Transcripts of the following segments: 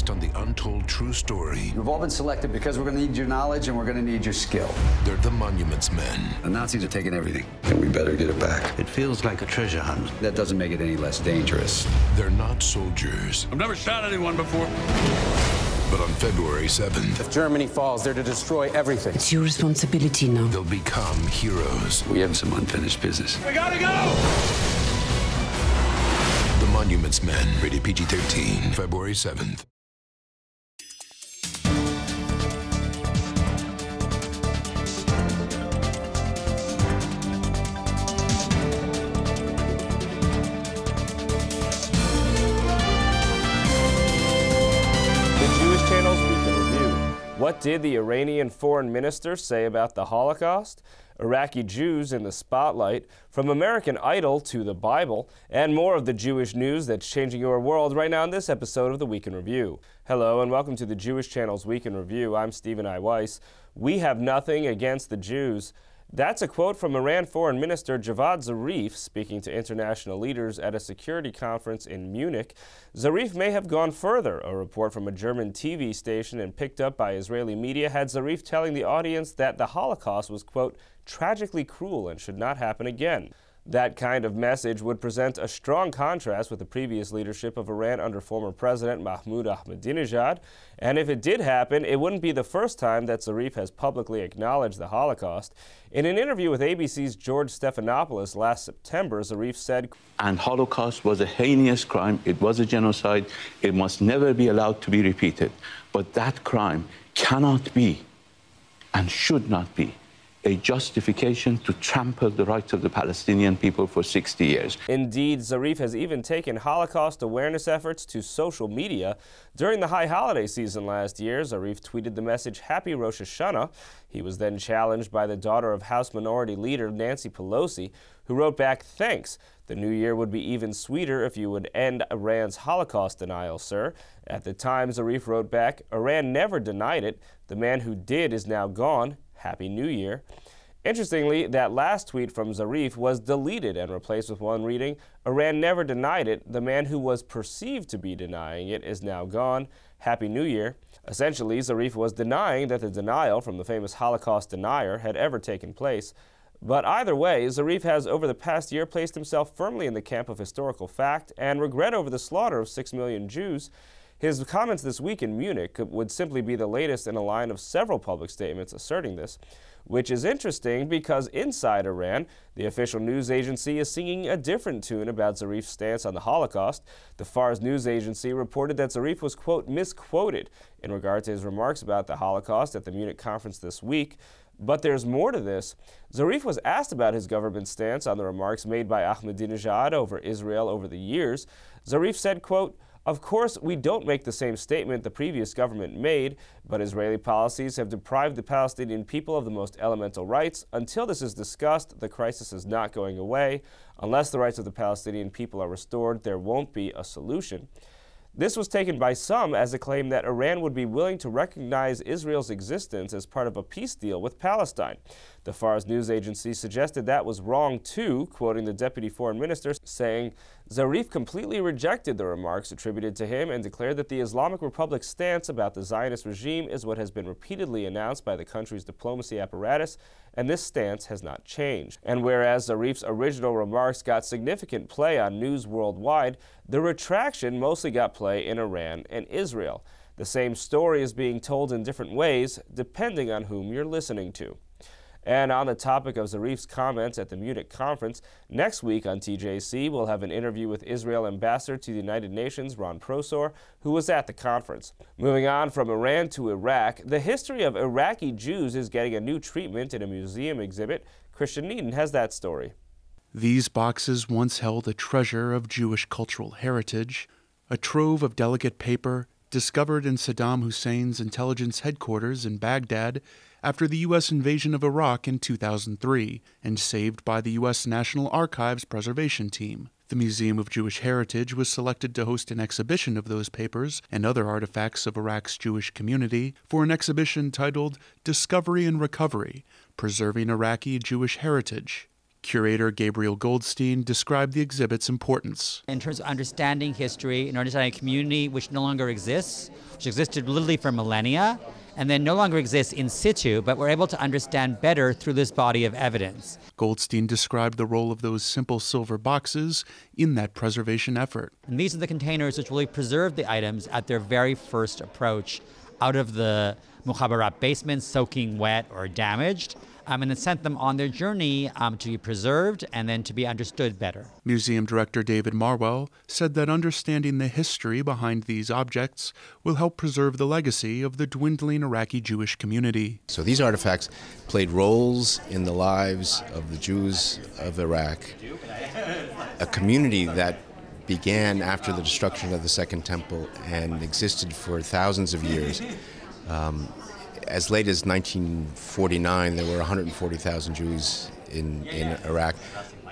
based on the untold true story. You've all been selected because we're going to need your knowledge and we're going to need your skill. They're the Monuments Men. The Nazis are taking everything, and we better get it back. It feels like a treasure hunt. That doesn't make it any less dangerous. They're not soldiers. I've never shot anyone before. But on February 7th, if Germany falls, they're to destroy everything. It's your responsibility now. They'll become heroes. We have some unfinished business. We gotta go! The Monuments Men, rated PG-13, February 7th. What did the Iranian foreign minister say about the Holocaust? Iraqi Jews in the spotlight, from American Idol to the Bible, and more of the Jewish news that's changing your world right now in this episode of the Week in Review. Hello and welcome to the Jewish Channel's Week in Review. I'm Stephen I. Weiss. We have nothing against the Jews. That's a quote from Iran Foreign Minister Javad Zarif speaking to international leaders at a security conference in Munich. Zarif may have gone further. A report from a German TV station and picked up by Israeli media had Zarif telling the audience that the Holocaust was, quote, tragically cruel and should not happen again. That kind of message would present a strong contrast with the previous leadership of Iran under former President Mahmoud Ahmadinejad. And if it did happen, it wouldn't be the first time that Zarif has publicly acknowledged the Holocaust. In an interview with ABC's George Stephanopoulos last September, Zarif said, "And Holocaust was a heinous crime. It was a genocide. It must never be allowed to be repeated. But that crime cannot be and should not be a justification to trample the rights of the Palestinian people for 60 years. Indeed, Zarif has even taken Holocaust awareness efforts to social media. During the high holiday season last year, Zarif tweeted the message, "Happy Rosh Hashanah." He was then challenged by the daughter of House Minority Leader Nancy Pelosi, who wrote back, "Thanks. The new year would be even sweeter if you would end Iran's Holocaust denial, sir." At the time, Zarif wrote back, "Iran never denied it. The man who did is now gone. Happy New Year." Interestingly, that last tweet from Zarif was deleted and replaced with one reading, "Iran never denied it. The man who was perceived to be denying it is now gone. Happy New Year." Essentially, Zarif was denying that the denial from the famous Holocaust denier had ever taken place. But either way, Zarif has over the past year placed himself firmly in the camp of historical fact and regret over the slaughter of 6 million Jews. His comments this week in Munich would simply be the latest in a line of several public statements asserting this, which is interesting because inside Iran, the official news agency is singing a different tune about Zarif's stance on the Holocaust. The Fars news agency reported that Zarif was, quote, misquoted in regard to his remarks about the Holocaust at the Munich conference this week. But there's more to this. Zarif was asked about his government's stance on the remarks made by Ahmadinejad over Israel over the years. Zarif said, quote, "Of course, we don't make the same statement the previous government made, but Israeli policies have deprived the Palestinian people of the most elemental rights. Until this is discussed, the crisis is not going away. Unless the rights of the Palestinian people are restored, there won't be a solution." This was taken by some as a claim that Iran would be willing to recognize Israel's existence as part of a peace deal with Palestine. The Fars news agency suggested that was wrong too, quoting the deputy foreign minister, saying, "Zarif completely rejected the remarks attributed to him and declared that the Islamic Republic's stance about the Zionist regime is what has been repeatedly announced by the country's diplomacy apparatus, and this stance has not changed." And whereas Zarif's original remarks got significant play on news worldwide, the retraction mostly got play in Iran and Israel. The same story is being told in different ways, depending on whom you're listening to. And on the topic of Zarif's comments at the Munich conference, next week on TJC, we'll have an interview with Israel Ambassador to the United Nations, Ron Prosor, who was at the conference. Moving on from Iran to Iraq, the history of Iraqi Jews is getting a new treatment in a museum exhibit. Christian Needon has that story. These boxes once held a treasure of Jewish cultural heritage, a trove of delicate paper discovered in Saddam Hussein's intelligence headquarters in Baghdad after the U.S. invasion of Iraq in 2003 and saved by the U.S. National Archives Preservation Team. The Museum of Jewish Heritage was selected to host an exhibition of those papers and other artifacts of Iraq's Jewish community for an exhibition titled Discovery and Recovery, Preserving Iraqi Jewish Heritage. Curator Gabriel Goldstein described the exhibit's importance. In terms of understanding history and understanding a community which no longer exists, which existed literally for millennia, and then no longer exists in situ, but we're able to understand better through this body of evidence. Goldstein described the role of those simple silver boxes in that preservation effort. And these are the containers which really preserve the items at their very first approach out of the mukhabarat basement, soaking wet or damaged, and then sent them on their journey to be preserved and then to be understood better. Museum Director David Marwell said that understanding the history behind these objects will help preserve the legacy of the dwindling Iraqi Jewish community. So these artifacts played roles in the lives of the Jews of Iraq, a community that began after the destruction of the Second Temple and existed for thousands of years. As late as 1949, there were 140,000 Jews in Iraq.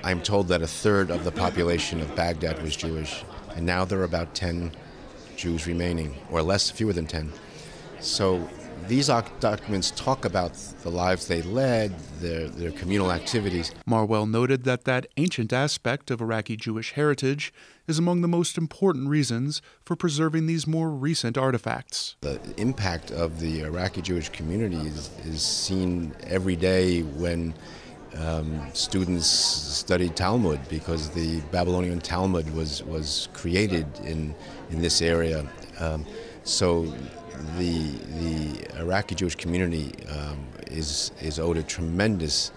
I'm told that a third of the population of Baghdad was Jewish, and now there are about 10 Jews remaining, or less, fewer than 10. So these documents talk about the lives they led, their communal activities. Marwell noted that ancient aspect of Iraqi Jewish heritage is among the most important reasons for preserving these more recent artifacts. The impact of the Iraqi Jewish community is seen every day when students study Talmud, because the Babylonian Talmud was created in this area. So the Iraqi Jewish community is owed a tremendous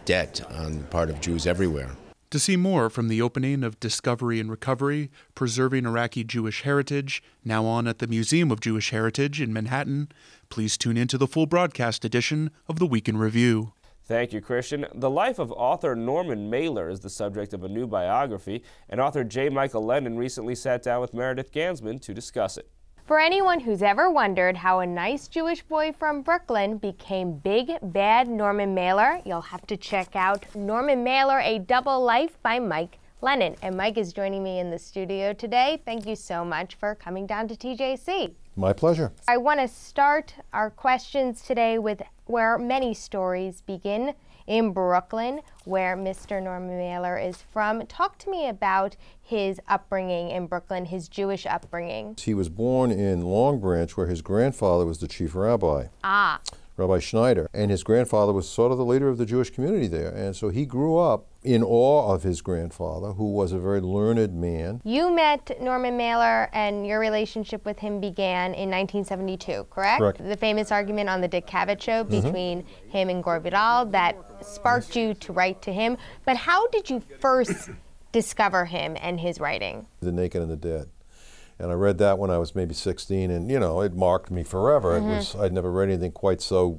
debt on the part of Jews everywhere. To see more from the opening of Discovery and Recovery, Preserving Iraqi Jewish Heritage, now on at the Museum of Jewish Heritage in Manhattan, please tune in to the full broadcast edition of the Week in Review. Thank you, Christian. The life of author Norman Mailer is the subject of a new biography, and author J. Michael Lennon recently sat down with Meredith Gansman to discuss it. For anyone who's ever wondered how a nice Jewish boy from Brooklyn became big, bad Norman Mailer, you'll have to check out Norman Mailer, A Double Life by Mike Lennon. And Mike is joining me in the studio today. Thank you so much for coming down to TJC. My pleasure. I want to start our questions today with where many stories begin, in Brooklyn, where Mr. Norman Mailer is from. Talk to me about his upbringing in Brooklyn, his Jewish upbringing. He was born in Long Branch, where his grandfather was the chief rabbi. Rabbi Schneider, and his grandfather was sort of the leader of the Jewish community there, and so he grew up in awe of his grandfather, who was a very learned man. You met Norman Mailer, and your relationship with him began in 1972, correct? Correct. The famous argument on the Dick Cavett show between him and Gore Vidal that sparked you to write to him. But how did you first discover him and his writing? The Naked and the Dead. And I read that when I was maybe 16, and you know, it marked me forever. I'd never read anything quite so.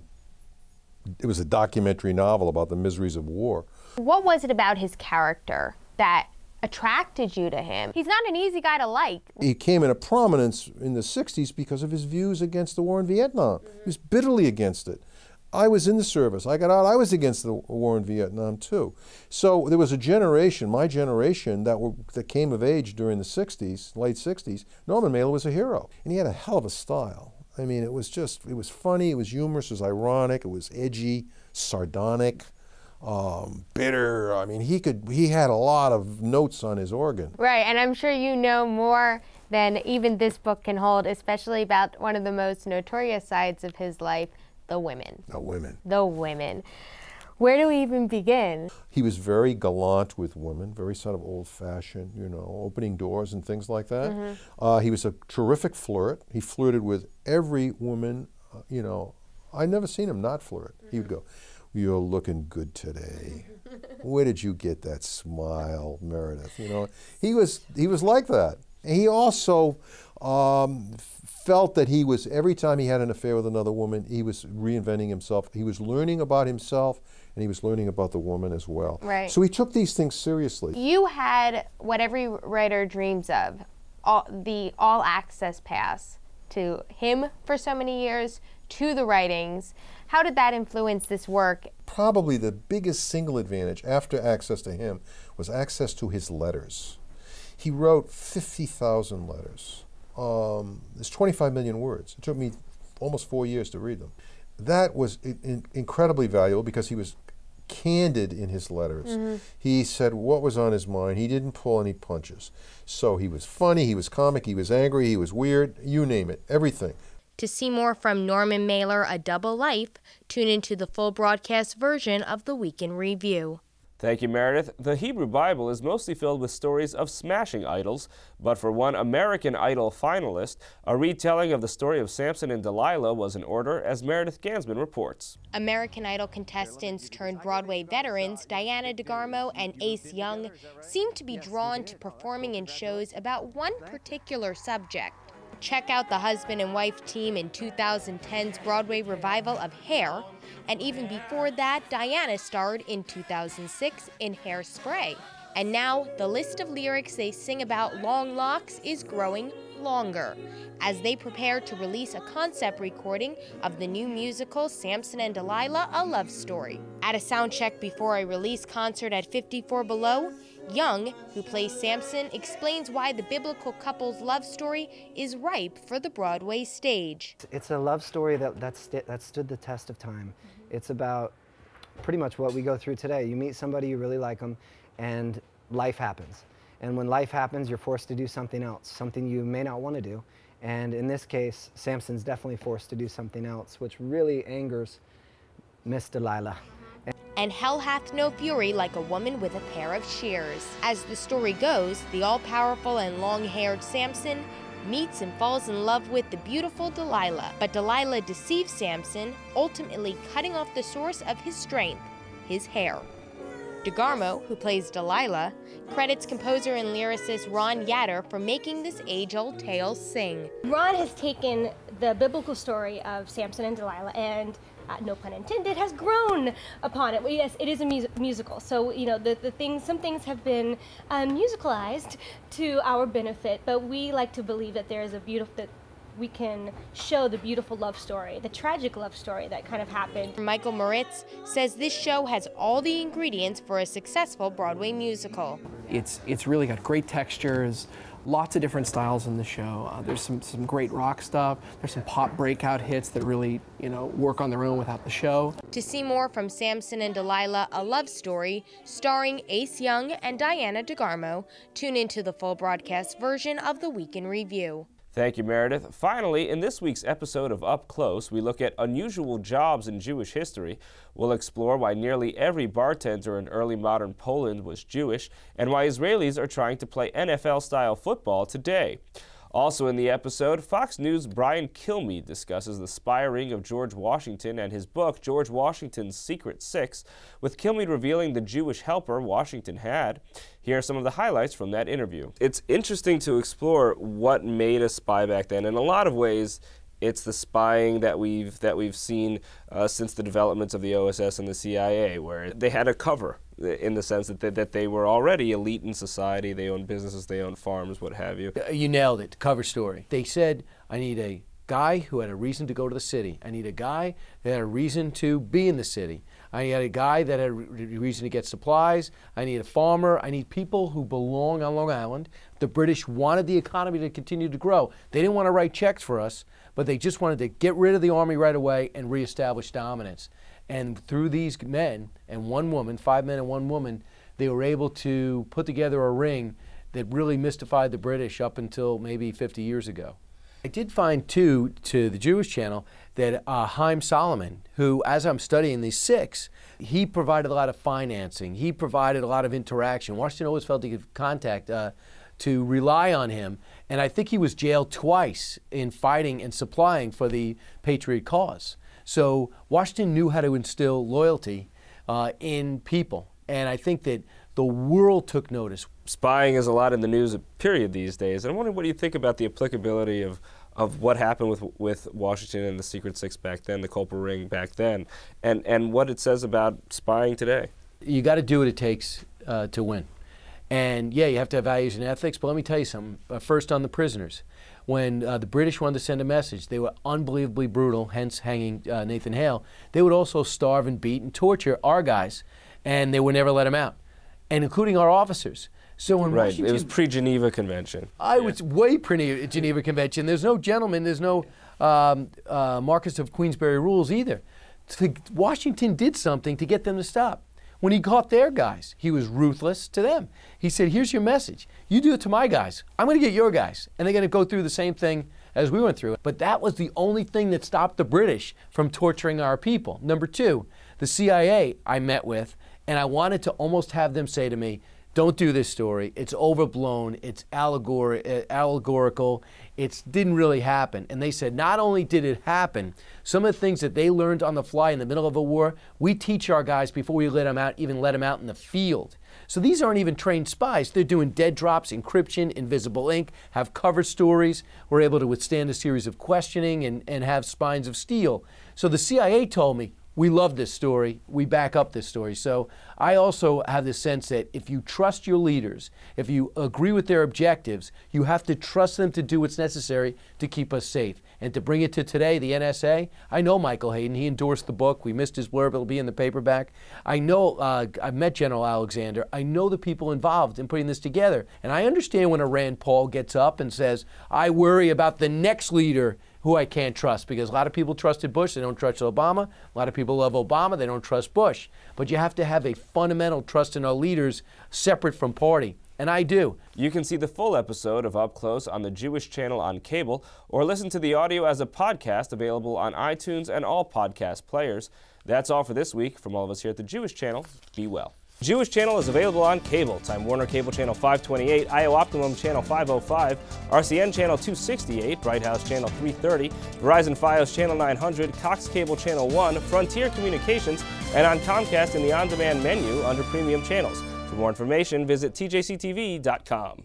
It was a documentary novel about the miseries of war. What was it about his character that attracted you to him? He's not an easy guy to like. He came into prominence in the 60s because of his views against the war in Vietnam. He was bitterly against it. I was in the service. I got out. I was against the war in Vietnam too. So there was a generation, my generation, that came of age during the 60s, late 60s. Norman Mailer was a hero, and he had a hell of a style. I mean, it was funny, it was humorous, it was ironic, it was edgy, sardonic, bitter. I mean, he had a lot of notes on his organ. Right, and I'm sure you know more than even this book can hold, especially about one of the most notorious sides of his life, the women. The women. The women. Where do we even begin? He was very gallant with women, very sort of old-fashioned, you know, opening doors and things like that. He was a terrific flirt. He flirted with every woman, you know. I'd never seen him not flirt. He would go, "You're looking good today. Where did you get that smile, Meredith?" You know, he was like that. And he also felt that he was, every time he had an affair with another woman, he was reinventing himself. He was learning about himself, and he was learning about the woman as well. Right. So he took these things seriously. You had what every writer dreams of, the all-access pass to him for so many years, to the writings. How did that influence this work? Probably the biggest single advantage after access to him was access to his letters. He wrote 50,000 letters. There's 25 million words. It took me almost 4 years to read them. That was incredibly valuable because he was candid in his letters. He said what was on his mind. He didn't pull any punches. So he was funny, he was comic, he was angry, he was weird, you name it, everything. To see more from Norman Mailer, A Double Life, tune into the full broadcast version of the Week in Review. Thank you, Meredith. The Hebrew Bible is mostly filled with stories of smashing idols, but for one American Idol finalist, a retelling of the story of Samson and Delilah was in order, as Meredith Gansman reports. American Idol contestants turned Broadway veterans Diana DeGarmo and Ace Young seem to be drawn to performing in shows about one particular subject. Check out the husband and wife team in 2010's Broadway revival of Hair, and even before that, Diana starred in 2006 in Hairspray. And now, the list of lyrics they sing about long locks is growing longer, as they prepare to release a concept recording of the new musical Samson and Delilah, A Love Story. At a sound check before a release concert at 54 Below, Young, who plays Samson, explains why the biblical couple's love story is ripe for the Broadway stage. It's a love story that stood the test of time. It's about pretty much what we go through today. You meet somebody, you really like them, and life happens. And when life happens, you're forced to do something else, something you may not want to do. And in this case, Samson's definitely forced to do something else, which really angers Miss Delilah. And hell hath no fury like a woman with a pair of shears. As the story goes, the all-powerful and long-haired Samson meets and falls in love with the beautiful Delilah. But Delilah deceives Samson, ultimately cutting off the source of his strength, his hair. DeGarmo, who plays Delilah, credits composer and lyricist Ron Yatter for making this age-old tale sing. Ron has taken the biblical story of Samson and Delilah and no pun intended, has grown upon it. Well, yes, it is a musical, so you know some things have been musicalized to our benefit, but we like to believe that there is that we can show the beautiful love story, the tragic love story that kind of happened. Michael Moritz says this show has all the ingredients for a successful Broadway musical. It's really got great textures. Lots of different styles in the show. There's some great rock stuff. There's some pop breakout hits that really, work on their own without the show. To see more from Samson and Delilah, A Love Story, starring Ace Young and Diana DeGarmo, tune into the full broadcast version of the Week in Review. Thank you, Meredith. Finally, in this week's episode of Up Close, we look at unusual jobs in Jewish history. We'll explore why nearly every bartender in early modern Poland was Jewish, and why Israelis are trying to play NFL-style football today. Also in the episode, Fox News' Brian Kilmeade discusses the spy ring of George Washington and his book, George Washington's Secret Six, with Kilmeade revealing the Jewish helper Washington had. Here are some of the highlights from that interview. It's interesting to explore what made a spy back then. In a lot of ways, it's the spying that we've seen since the developments of the OSS and the CIA, where they had a cover in the sense that they were already elite in society. They owned businesses, they owned farms, what have you. You nailed it, cover story. They said, I need a guy who had a reason to go to the city. I need a guy that had a reason to be in the city. I need a guy that had a reason to get supplies. I need a farmer. I need people who belong on Long Island. The British wanted the economy to continue to grow. They didn't want to write checks for us, but they just wanted to get rid of the army right away and reestablish dominance. And through these men and one woman, 5 men and 1 woman, they were able to put together a ring that really mystified the British up until maybe 50 years ago. I did find, too, to the Jewish channel, that Haim Solomon, who, as I'm studying these 6, he provided a lot of financing. He provided a lot of interaction. Washington always felt he could contact to rely on him. And I think he was jailed twice in fighting and supplying for the Patriot cause. So Washington knew how to instill loyalty in people. And I think that the world took notice. Spying is a lot in the news period these days. And I'm wondering, what do you think about the applicability of what happened with Washington and the Secret Six back then, the Culper Ring back then, and what it says about spying today? You got to do what it takes to win. And yeah, you have to have values and ethics, but let me tell you something. First on the prisoners. When the British wanted to send a message, they were unbelievably brutal, hence hanging Nathan Hale. They would also starve and beat and torture our guys, and they would never let them out, and including our officers. So when Washington, it was pre-Geneva Convention. I was way pre-Geneva Convention. There's no gentleman, there's no Marquess of Queensberry rules either. Washington did something to get them to stop. When he caught their guys, he was ruthless to them. He said, here's your message. You do it to my guys. I'm going to get your guys. And they're going to go through the same thing as we went through. But that was the only thing that stopped the British from torturing our people. Number two, the CIA I met with, and I wanted to almost have them say to me, don't do this story. It's overblown. It's allegorical. It didn't really happen. And they said, not only did it happen, some of the things that they learned on the fly in the middle of a war, we teach our guys before we let them out, even let them out in the field. So these aren't even trained spies. They're doing dead drops, encryption, invisible ink, have cover stories. We're able to withstand a series of questioning and have spines of steel. So the CIA told me, we love this story. We back up this story. So I also have this sense that if you trust your leaders, if you agree with their objectives, you have to trust them to do what's necessary to keep us safe. And to bring it to today, the NSA, I know Michael Hayden. He endorsed the book. We missed his blurb. It'll be in the paperback. I know, I've met General Alexander. I know the people involved in putting this together. And I understand when a Rand Paul gets up and says, I worry about the next leader who I can't trust, because a lot of people trusted Bush, they don't trust Obama. A lot of people love Obama, they don't trust Bush. But you have to have a fundamental trust in our leaders separate from party, and I do. You can see the full episode of Up Close on the Jewish Channel on cable, or listen to the audio as a podcast available on iTunes and all podcast players. That's all for this week. From all of us here at the Jewish Channel, be well. Jewish Channel is available on cable. Time Warner Cable Channel 528, IO Optimum Channel 505, RCN Channel 268, Bright House Channel 330, Verizon Fios Channel 900, Cox Cable Channel 1, Frontier Communications, and on Comcast in the on-demand menu under Premium Channels. For more information, visit tjctv.com.